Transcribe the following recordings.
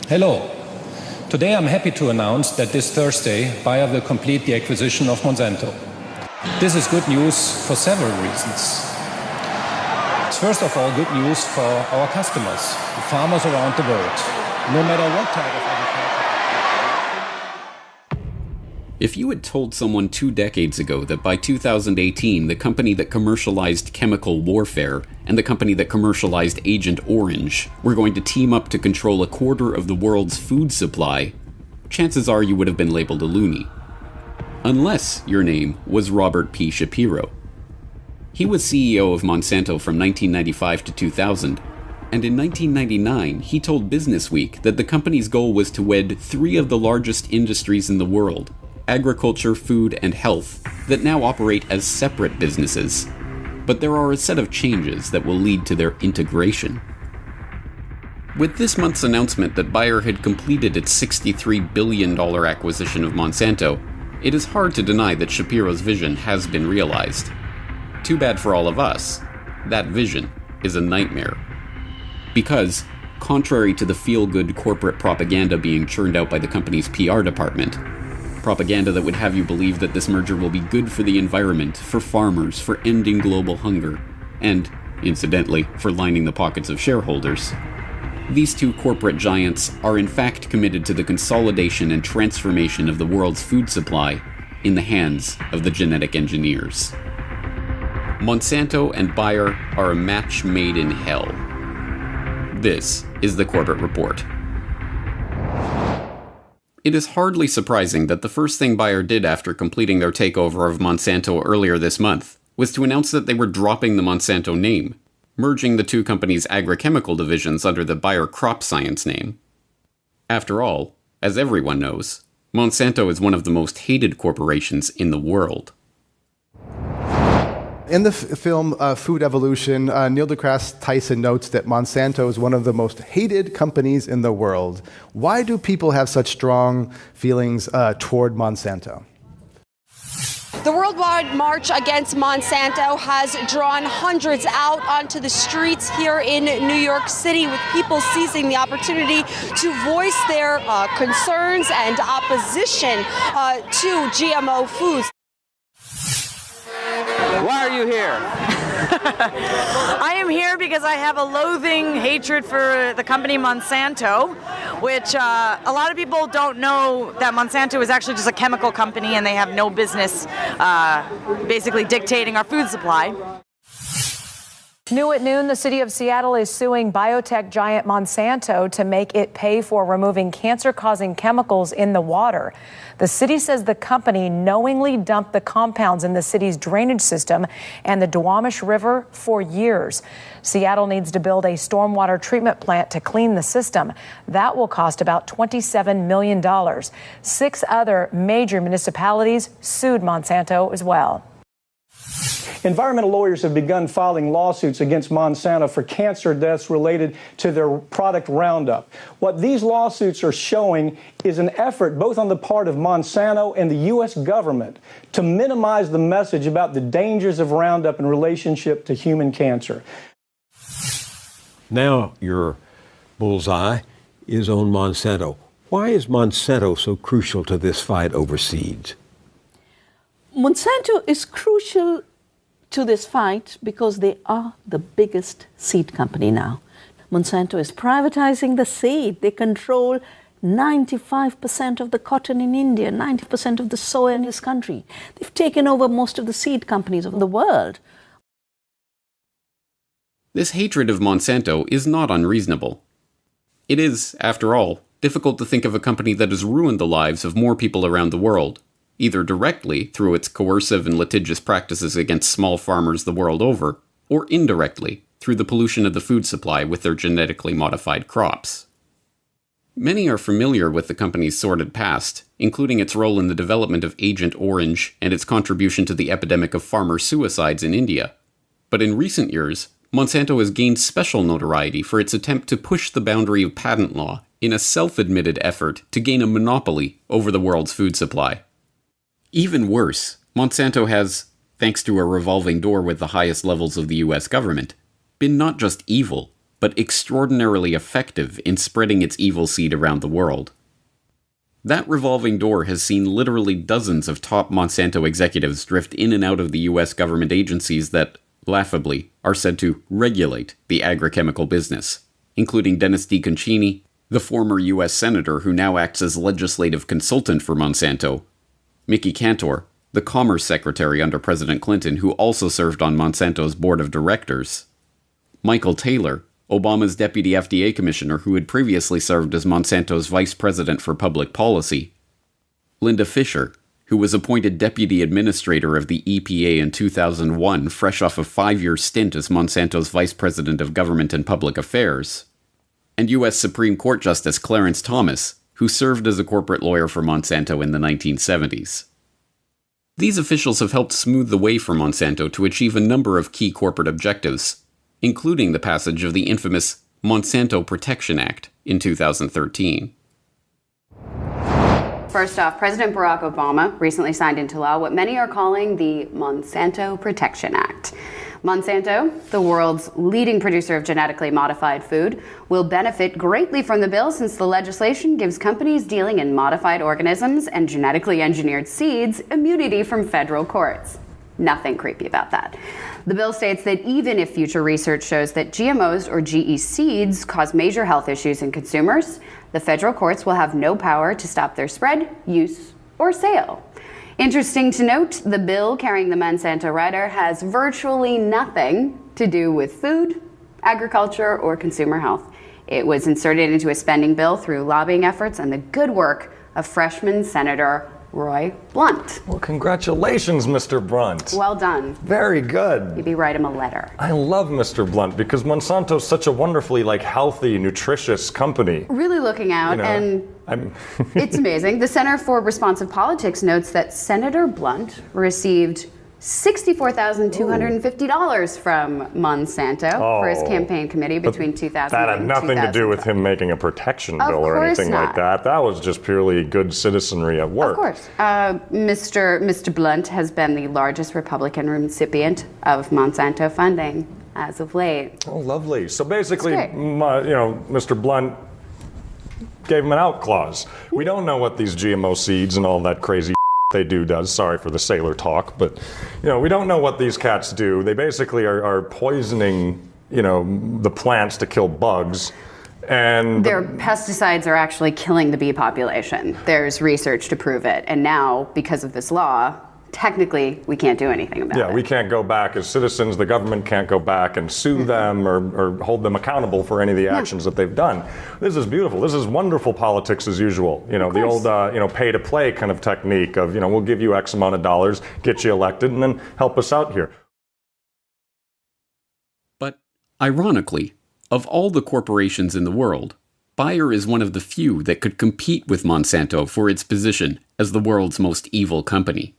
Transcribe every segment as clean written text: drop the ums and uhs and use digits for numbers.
Hello. Today I'm happy to announce that this Thursday, Bayer will complete the acquisition of Monsanto. This is good news for several reasons. It's first of all good news for our customers, the farmers around the world, no matter what type of agriculture. If you had told someone 2 decades ago that by 2018 the company that commercialized chemical warfare and the company that commercialized Agent Orange were going to team up to control a quarter of the world's food supply, chances are you would have been labeled a loony. Unless your name was Robert P. Shapiro. He was CEO of Monsanto from 1995 to 2000, and in 1999 he told Businessweek that the company's goal was to wed 3 of the largest industries in the world, agriculture, food, and health, that now operate as separate businesses. But there are a set of changes that will lead to their integration. With this month's announcement that Bayer had completed its $63 billion acquisition of Monsanto, it is hard to deny that Shapiro's vision has been realized. Too bad for all of us, that vision is a nightmare. Because, contrary to the feel-good corporate propaganda being churned out by the company's PR department, propaganda that would have you believe that this merger will be good for the environment, for farmers, for ending global hunger, and, incidentally, for lining the pockets of shareholders. These 2 corporate giants are in fact committed to the consolidation and transformation of the world's food supply in the hands of the genetic engineers. Monsanto and Bayer are a match made in hell. This is the Corbett Report. It is hardly surprising that the first thing Bayer did after completing their takeover of Monsanto earlier this month was to announce that they were dropping the Monsanto name, merging the 2 companies' agrochemical divisions under the Bayer Crop Science name. After all, as everyone knows, Monsanto is one of the most hated corporations in the world. In the film Food Evolution, Neil deGrasse Tyson notes that Monsanto is one of the most hated companies in the world. Why do people have such strong feelings toward Monsanto? The worldwide march against Monsanto has drawn hundreds out onto the streets here in New York City, with people seizing the opportunity to voice their concerns and opposition to GMO foods. Why are you here? I am here because I have a loathing hatred for the company Monsanto, which a lot of people don't know that Monsanto is actually just a chemical company and they have no business basically dictating our food supply. New at noon, the city of Seattle is suing biotech giant Monsanto to make it pay for removing cancer-causing chemicals in the water. The city says the company knowingly dumped the compounds in the city's drainage system and the Duwamish River for years. Seattle needs to build a stormwater treatment plant to clean the system. That will cost about $27 million. 6 other major municipalities sued Monsanto as well. Environmental lawyers have begun filing lawsuits against Monsanto for cancer deaths related to their product Roundup. What these lawsuits are showing is an effort both on the part of Monsanto and the U.S. government to minimize the message about the dangers of Roundup in relationship to human cancer. Now your bullseye is on Monsanto. Why is Monsanto so crucial to this fight over seeds? Monsanto is crucial to this fight because they are the biggest seed company now. Monsanto is privatizing the seed. They control 95% of the cotton in India, 90% of the soy in this country. They've taken over most of the seed companies of the world. This hatred of Monsanto is not unreasonable. It is, after all, difficult to think of a company that has ruined the lives of more people around the world, either directly through its coercive and litigious practices against small farmers the world over, or indirectly through the pollution of the food supply with their genetically modified crops. Many are familiar with the company's sordid past, including its role in the development of Agent Orange and its contribution to the epidemic of farmer suicides in India. But in recent years, Monsanto has gained special notoriety for its attempt to push the boundary of patent law in a self-admitted effort to gain a monopoly over the world's food supply. Even worse, Monsanto has, thanks to a revolving door with the highest levels of the US government, been not just evil, but extraordinarily effective in spreading its evil seed around the world. That revolving door has seen literally dozens of top Monsanto executives drift in and out of the US government agencies that, laughably, are said to regulate the agrochemical business, including Dennis DeConcini, the former US senator who now acts as legislative consultant for Monsanto, Mickey Cantor, the Commerce Secretary under President Clinton who also served on Monsanto's board of directors, Michael Taylor, Obama's deputy FDA commissioner who had previously served as Monsanto's vice president for public policy, Linda Fisher, who was appointed deputy administrator of the EPA in 2001, fresh off a 5-year stint as Monsanto's vice president of government and public affairs, and U.S. Supreme Court Justice Clarence Thomas, who served as a corporate lawyer for Monsanto in the 1970s. These officials have helped smooth the way for Monsanto to achieve a number of key corporate objectives, including the passage of the infamous Monsanto Protection Act in 2013. First off, President Barack Obama recently signed into law what many are calling the Monsanto Protection Act. Monsanto, the world's leading producer of genetically modified food, will benefit greatly from the bill since the legislation gives companies dealing in modified organisms and genetically engineered seeds immunity from federal courts. Nothing creepy about that. The bill states that even if future research shows that GMOs or GE seeds cause major health issues in consumers, the federal courts will have no power to stop their spread, use, or sale. Interesting to note, the bill carrying the Monsanto rider has virtually nothing to do with food, agriculture, or consumer health. It was inserted into a spending bill through lobbying efforts and the good work of freshman Senator Roy Blunt. Well, congratulations, Mr. Blunt. Well done. Very good. Maybe write him a letter. I love Mr. Blunt because Monsanto's such a wonderfully healthy, nutritious company. Really looking out, and it's amazing. The Center for Responsive Politics notes that Senator Blunt received $64,250 from Monsanto for his campaign committee between 2000 That had nothing to do with him making a protection bill or anything like that. That was just purely good citizenry at work. Of course. Mr. Blunt has been the largest Republican recipient of Monsanto funding as of late. Oh, lovely. So basically, Mr. Blunt gave him an out clause. We don't know what these GMO seeds and all that crazy they do does. Sorry for the sailor talk, but we don't know what these cats do. They basically are poisoning, the plants to kill bugs. And their pesticides are actually killing the bee population. There's research to prove it. And now, because of this law, technically, we can't do anything about it. Yeah, we can't go back as citizens. The government can't go back and sue them or hold them accountable for any of the actions that they've done. This is beautiful. This is wonderful politics as usual. The old, pay to play kind of technique of, we'll give you X amount of dollars, get you elected, and then help us out here. But ironically, of all the corporations in the world, Bayer is one of the few that could compete with Monsanto for its position as the world's most evil company.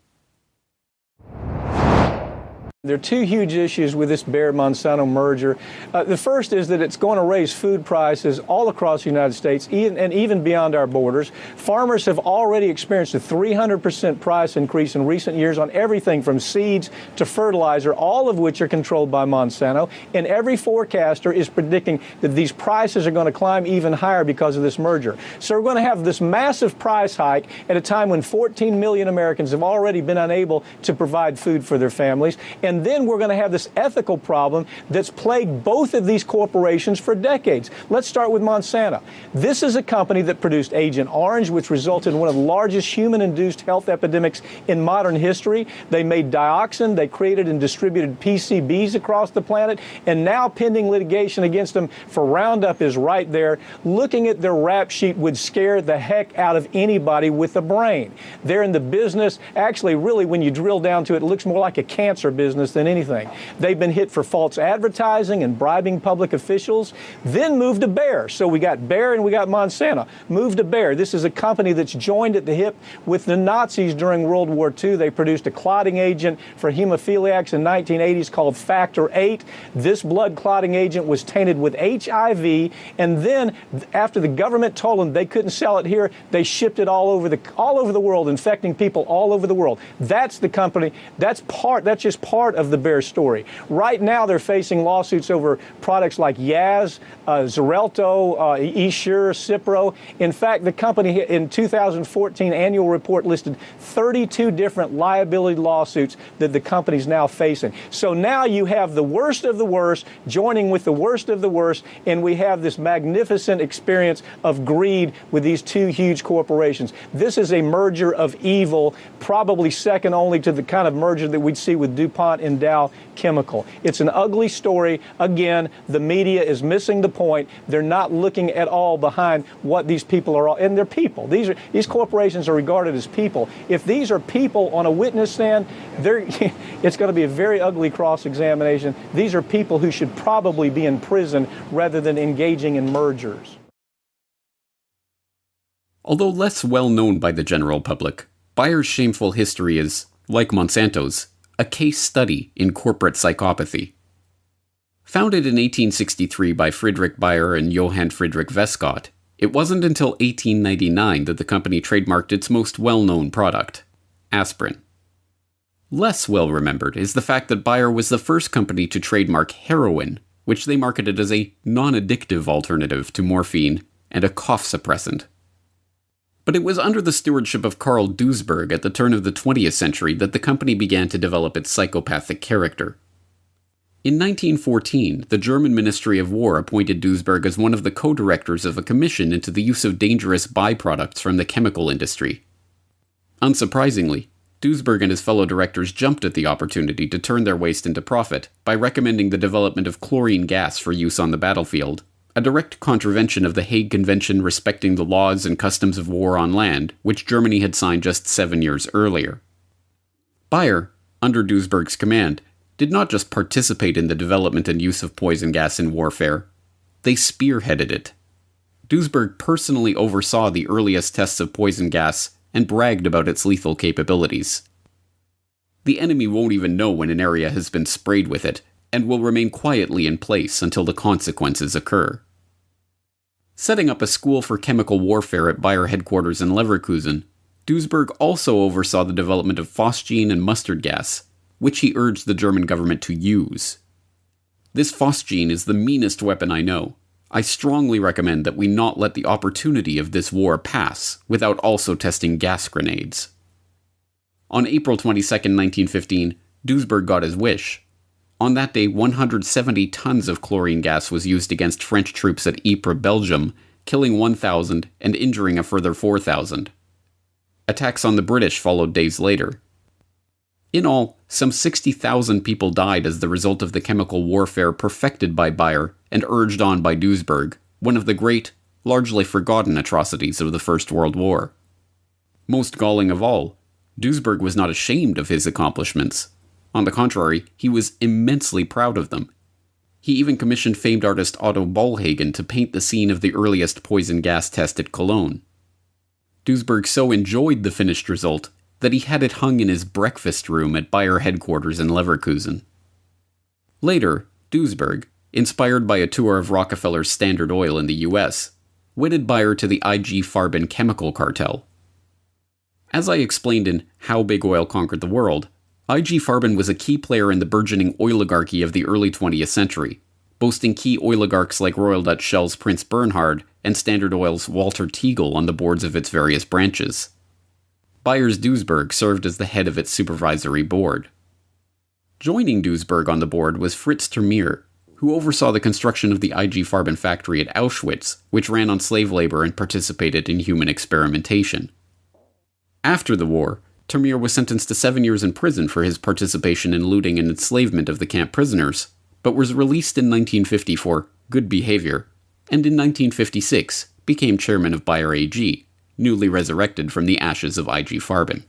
There are two huge issues with this Bayer-Monsanto merger. The first is that it's going to raise food prices all across the United States and even beyond our borders. Farmers have already experienced a 300% price increase in recent years on everything from seeds to fertilizer, all of which are controlled by Monsanto. And every forecaster is predicting that these prices are going to climb even higher because of this merger. So we're going to have this massive price hike at a time when 14 million Americans have already been unable to provide food for their families. And then we're going to have this ethical problem that's plagued both of these corporations for decades. Let's start with Monsanto. This is a company that produced Agent Orange, which resulted in one of the largest human-induced health epidemics in modern history. They made dioxin. They created and distributed PCBs across the planet. And now pending litigation against them for Roundup is right there. Looking at their rap sheet would scare the heck out of anybody with a brain. They're in the business. Actually, really, when you drill down to it, it looks more like a cancer business than anything. They've been hit for false advertising and bribing public officials, then moved to Bayer. So we got Bayer and we got Monsanto. Moved to Bayer. This is a company that's joined at the hip with the Nazis during World War II. They produced a clotting agent for hemophiliacs in 1980s called Factor VIII. This blood clotting agent was tainted with HIV, and then after the government told them they couldn't sell it here, they shipped it all over the world, infecting people all over the world. That's the company. That's just part part of the Bayer story. Right now, they're facing lawsuits over products like Yaz, Xarelto, Essure, Cipro. In fact, the company in 2014 annual report listed 32 different liability lawsuits that the company's now facing. So now you have the worst of the worst joining with the worst of the worst, and we have this magnificent experience of greed with these two huge corporations. This is a merger of evil, probably second only to the kind of merger that we'd see with DuPont and Dow Chemical. It's an ugly story. Again, the media is missing the point. They're not looking at all behind what these people are, and they're people. These corporations are regarded as people. If these are people on a witness stand, it's going to be a very ugly cross-examination. These are people who should probably be in prison rather than engaging in mergers. Although less well known by the general public, Bayer's shameful history is, like Monsanto's, a case study in corporate psychopathy. Founded in 1863 by Friedrich Bayer and Johann Friedrich Westcott, it wasn't until 1899 that the company trademarked its most well-known product, aspirin. Less well remembered is the fact that Bayer was the first company to trademark heroin, which they marketed as a non-addictive alternative to morphine and a cough suppressant. But it was under the stewardship of Karl Duisberg at the turn of the 20th century that the company began to develop its psychopathic character. In 1914, the German Ministry of War appointed Duisberg as one of the co-directors of a commission into the use of dangerous byproducts from the chemical industry. Unsurprisingly, Duisberg and his fellow directors jumped at the opportunity to turn their waste into profit by recommending the development of chlorine gas for use on the battlefield, a direct contravention of the Hague Convention respecting the laws and customs of war on land, which Germany had signed just 7 years earlier. Bayer, under Duisberg's command, did not just participate in the development and use of poison gas in warfare, they spearheaded it. Duisberg personally oversaw the earliest tests of poison gas and bragged about its lethal capabilities. The enemy won't even know when an area has been sprayed with it, and will remain quietly in place until the consequences occur. Setting up a school for chemical warfare at Bayer headquarters in Leverkusen, Duisberg also oversaw the development of phosgene and mustard gas, which he urged the German government to use. This phosgene is the meanest weapon I know. I strongly recommend that we not let the opportunity of this war pass without also testing gas grenades. On April 22, 1915, Duisberg got his wish. On that day, 170 tons of chlorine gas was used against French troops at Ypres, Belgium, killing 1,000 and injuring a further 4,000. Attacks on the British followed days later. In all, some 60,000 people died as the result of the chemical warfare perfected by Bayer and urged on by Duisberg, one of the great, largely forgotten atrocities of the First World War. Most galling of all, Duisberg was not ashamed of his accomplishments. On the contrary, he was immensely proud of them. He even commissioned famed artist Otto Bollhagen to paint the scene of the earliest poison gas test at Cologne. Duisberg so enjoyed the finished result that he had it hung in his breakfast room at Bayer headquarters in Leverkusen. Later, Duisberg, inspired by a tour of Rockefeller's Standard Oil in the US, wedded Bayer to the IG Farben chemical cartel. As I explained in How Big Oil Conquered the World, IG Farben was a key player in the burgeoning oligarchy of the early 20th century, boasting key oligarchs like Royal Dutch Shell's Prince Bernhard and Standard Oil's Walter Teagle on the boards of its various branches. Bayer's Duisberg served as the head of its supervisory board. Joining Duisberg on the board was Fritz Termeer, who oversaw the construction of the IG Farben factory at Auschwitz, which ran on slave labor and participated in human experimentation. After the war, Termeer was sentenced to 7 years in prison for his participation in looting and enslavement of the camp prisoners, but was released in 1950 for good behavior, and in 1956 became chairman of Bayer AG, newly resurrected from the ashes of IG Farben.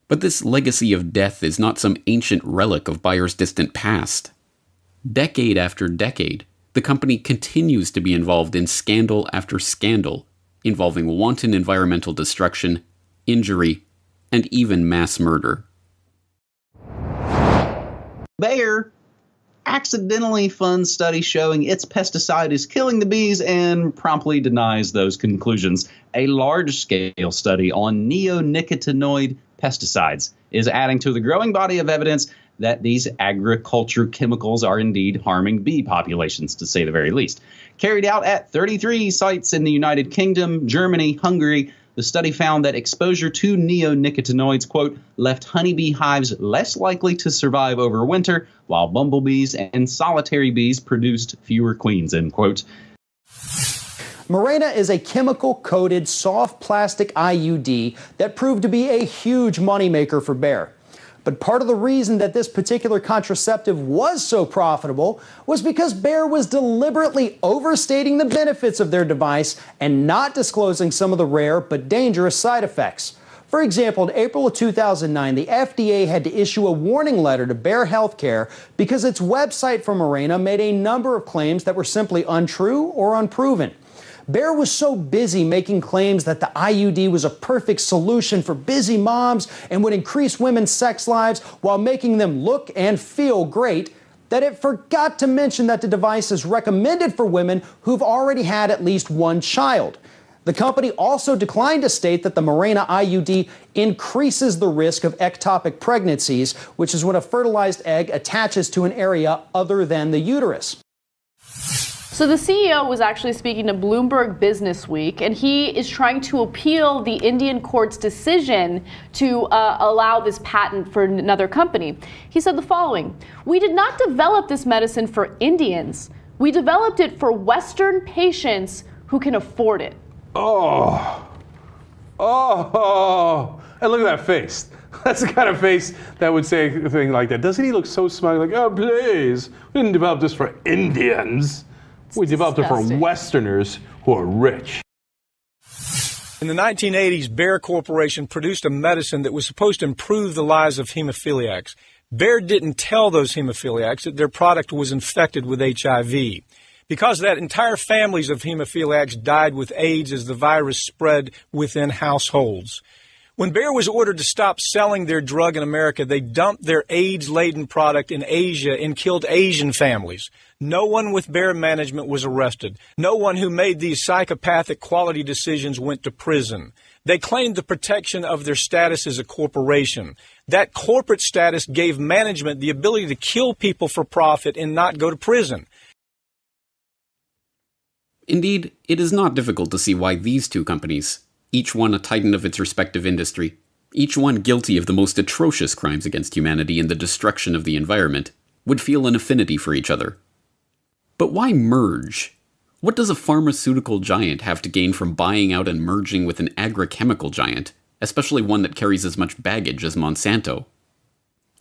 But this legacy of death is not some ancient relic of Bayer's distant past. Decade after decade, the company continues to be involved in scandal after scandal, involving wanton environmental destruction, injury, and even mass murder. Bayer accidentally funds studies showing its pesticide is killing the bees and promptly denies those conclusions. A large-scale study on neonicotinoid pesticides is adding to the growing body of evidence that these agriculture chemicals are indeed harming bee populations, to say the very least. Carried out at 33 sites in the United Kingdom, Germany, Hungary, the study found that exposure to neonicotinoids, quote, left honeybee hives less likely to survive over winter, while bumblebees and solitary bees produced fewer queens, end quote. Mirena is a chemical-coated soft plastic IUD that proved to be a huge moneymaker for Bayer. But part of the reason that this particular contraceptive was so profitable was because Bayer was deliberately overstating the benefits of their device and not disclosing some of the rare but dangerous side effects. For example, in April of 2009, the FDA had to issue a warning letter to Bayer Healthcare because its website for Mirena made a number of claims that were simply untrue or unproven. Bayer was so busy making claims that the IUD was a perfect solution for busy moms and would increase women's sex lives while making them look and feel great that it forgot to mention that the device is recommended for women who've already had at least one child. The company also declined to state that the Mirena IUD increases the risk of ectopic pregnancies, which is when a fertilized egg attaches to an area other than the uterus. So the CEO was actually speaking to Bloomberg Business Week, and he is trying to appeal the Indian court's decision to allow this patent for another company. He said the following: "We did not develop this medicine for Indians. We developed it for Western patients who can afford it." Oh, and look at that face. That's the kind of face that would say a thing like that. Doesn't he look so smug? Like, oh, please, we didn't develop this for Indians. We developed it for Westerners who are rich. In the 1980s, Bayer Corporation produced a medicine that was supposed to improve the lives of hemophiliacs. Bayer didn't tell those hemophiliacs that their product was infected with HIV. Because of that, entire families of hemophiliacs died with AIDS as the virus spread within households. When Bayer was ordered to stop selling their drug in America, they dumped their AIDS-laden product in Asia and killed Asian families. No one with Bayer management was arrested. No one who made these psychopathic quality decisions went to prison. They claimed the protection of their status as a corporation. That corporate status gave management the ability to kill people for profit and not go to prison. Indeed, it is not difficult to see why these two companies, each one a titan of its respective industry, each one guilty of the most atrocious crimes against humanity and the destruction of the environment, would feel an affinity for each other. But why merge? What does a pharmaceutical giant have to gain from buying out and merging with an agrochemical giant, especially one that carries as much baggage as Monsanto?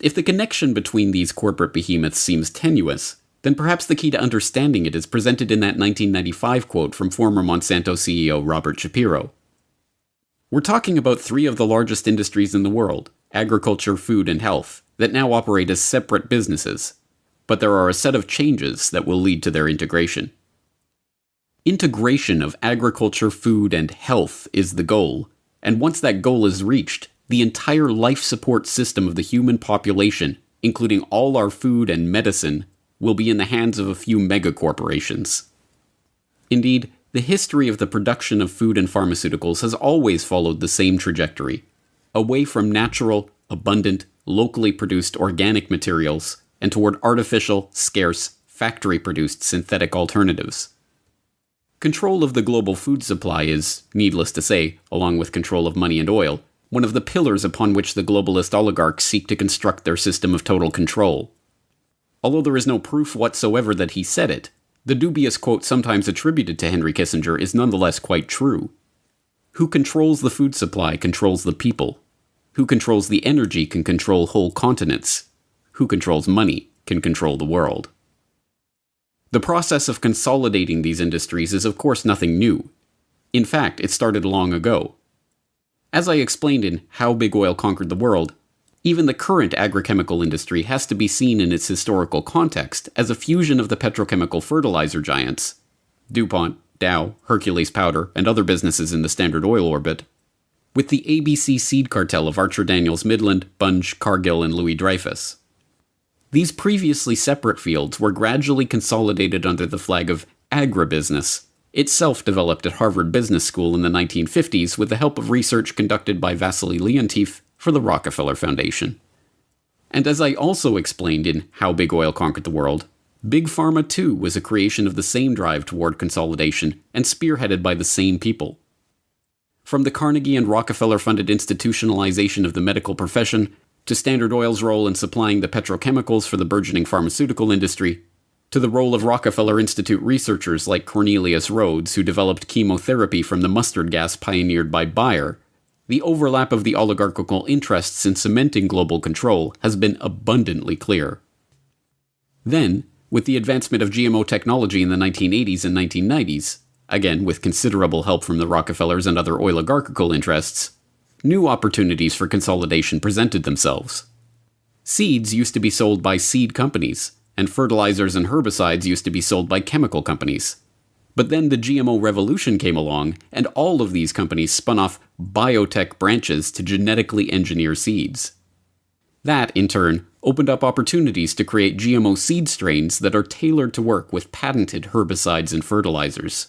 If the connection between these corporate behemoths seems tenuous, then perhaps the key to understanding it is presented in that 1995 quote from former Monsanto CEO Robert Shapiro. We're talking about three of the largest industries in the world, agriculture, food, and health, that now operate as separate businesses. But there are a set of changes that will lead to their integration. Integration of agriculture, food, and health is the goal, and once that goal is reached, the entire life support system of the human population, including all our food and medicine, will be in the hands of a few megacorporations. Indeed, the history of the production of food and pharmaceuticals has always followed the same trajectory, away from natural, abundant, locally produced organic materials, and toward artificial, scarce, factory-produced synthetic alternatives. Control of the global food supply is, needless to say, along with control of money and oil, one of the pillars upon which the globalist oligarchs seek to construct their system of total control. Although there is no proof whatsoever that he said it, the dubious quote sometimes attributed to Henry Kissinger is nonetheless quite true. Who controls the food supply controls the people. Who controls the energy can control whole continents. Who controls money can control the world. The process of consolidating these industries is of course nothing new. In fact, it started long ago. As I explained in How Big Oil Conquered the World, even the current agrochemical industry has to be seen in its historical context as a fusion of the petrochemical fertilizer giants, DuPont, Dow, Hercules Powder, and other businesses in the Standard Oil orbit, with the ABC seed cartel of Archer Daniels Midland, Bunge, Cargill, and Louis Dreyfus. These previously separate fields were gradually consolidated under the flag of agribusiness, itself developed at Harvard Business School in the 1950s with the help of research conducted by Vasily Leontief for the Rockefeller Foundation. And as I also explained in How Big Oil Conquered the World, Big Pharma too was a creation of the same drive toward consolidation and spearheaded by the same people. From the Carnegie and Rockefeller-funded institutionalization of the medical profession, to Standard Oil's role in supplying the petrochemicals for the burgeoning pharmaceutical industry, to the role of Rockefeller Institute researchers like Cornelius Rhodes, who developed chemotherapy from the mustard gas pioneered by Bayer, the overlap of the oligarchical interests in cementing global control has been abundantly clear. Then, with the advancement of GMO technology in the 1980s and 1990s, again with considerable help from the Rockefellers and other oligarchical interests, new opportunities for consolidation presented themselves. Seeds used to be sold by seed companies, and fertilizers and herbicides used to be sold by chemical companies. But then the GMO revolution came along, and all of these companies spun off biotech branches to genetically engineer seeds. That, in turn, opened up opportunities to create GMO seed strains that are tailored to work with patented herbicides and fertilizers.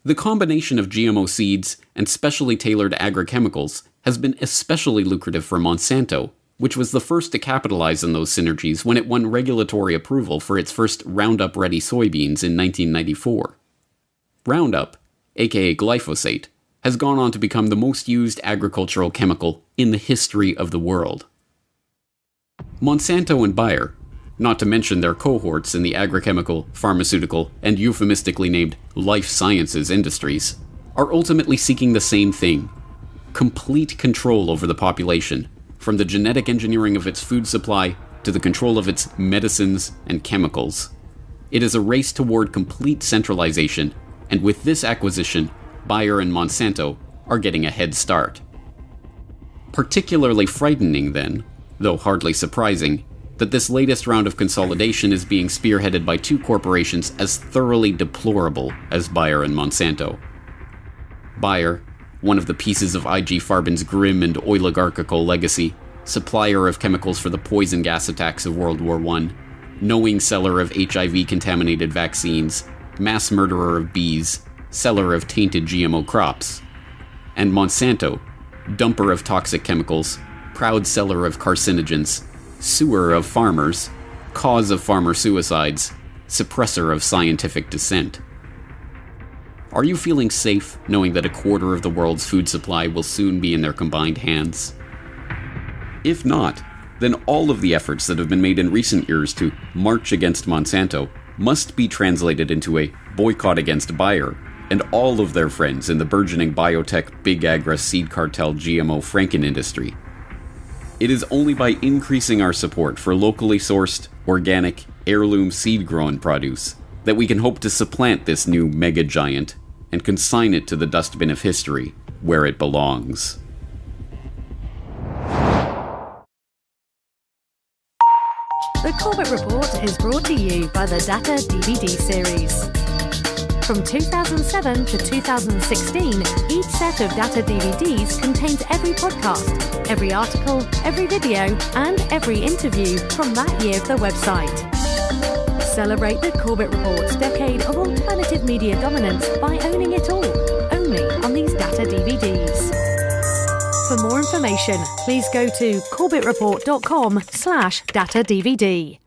The combination of GMO seeds and specially tailored agrochemicals has been especially lucrative for Monsanto, which was the first to capitalize on those synergies when it won regulatory approval for its first Roundup-ready soybeans in 1994. Roundup, aka glyphosate, has gone on to become the most used agricultural chemical in the history of the world. Monsanto and Bayer, not to mention their cohorts in the agrochemical, pharmaceutical, and euphemistically named life sciences industries, are ultimately seeking the same thing: complete control over the population, from the genetic engineering of its food supply to the control of its medicines and chemicals. It is a race toward complete centralization, and with this acquisition, Bayer and Monsanto are getting a head start. Particularly frightening, then, though hardly surprising, that this latest round of consolidation is being spearheaded by two corporations as thoroughly deplorable as Bayer and Monsanto. Bayer, one of the pieces of IG Farben's grim and oligarchical legacy, supplier of chemicals for the poison gas attacks of World War I, knowing seller of HIV-contaminated vaccines, mass murderer of bees, seller of tainted GMO crops. And Monsanto, dumper of toxic chemicals, proud seller of carcinogens, suer of farmers, cause of farmer suicides, suppressor of scientific dissent. Are you feeling safe knowing that a quarter of the world's food supply will soon be in their combined hands? If not, then all of the efforts that have been made in recent years to march against Monsanto must be translated into a boycott against Bayer and all of their friends in the burgeoning biotech big agri seed cartel GMO Franken industry. It is only by increasing our support for locally sourced, organic, heirloom seed-grown produce that we can hope to supplant this new mega giant and consign it to the dustbin of history where it belongs. The Corbett Report is brought to you by the Data DVD series. From 2007 to 2016, each set of Data DVDs contains every podcast, every article, every video, and every interview from that year of the website. Celebrate the Corbett Report's decade of alternative media dominance by owning it all, only on these Data DVDs. For more information, please go to corbettreport.com/datadvd.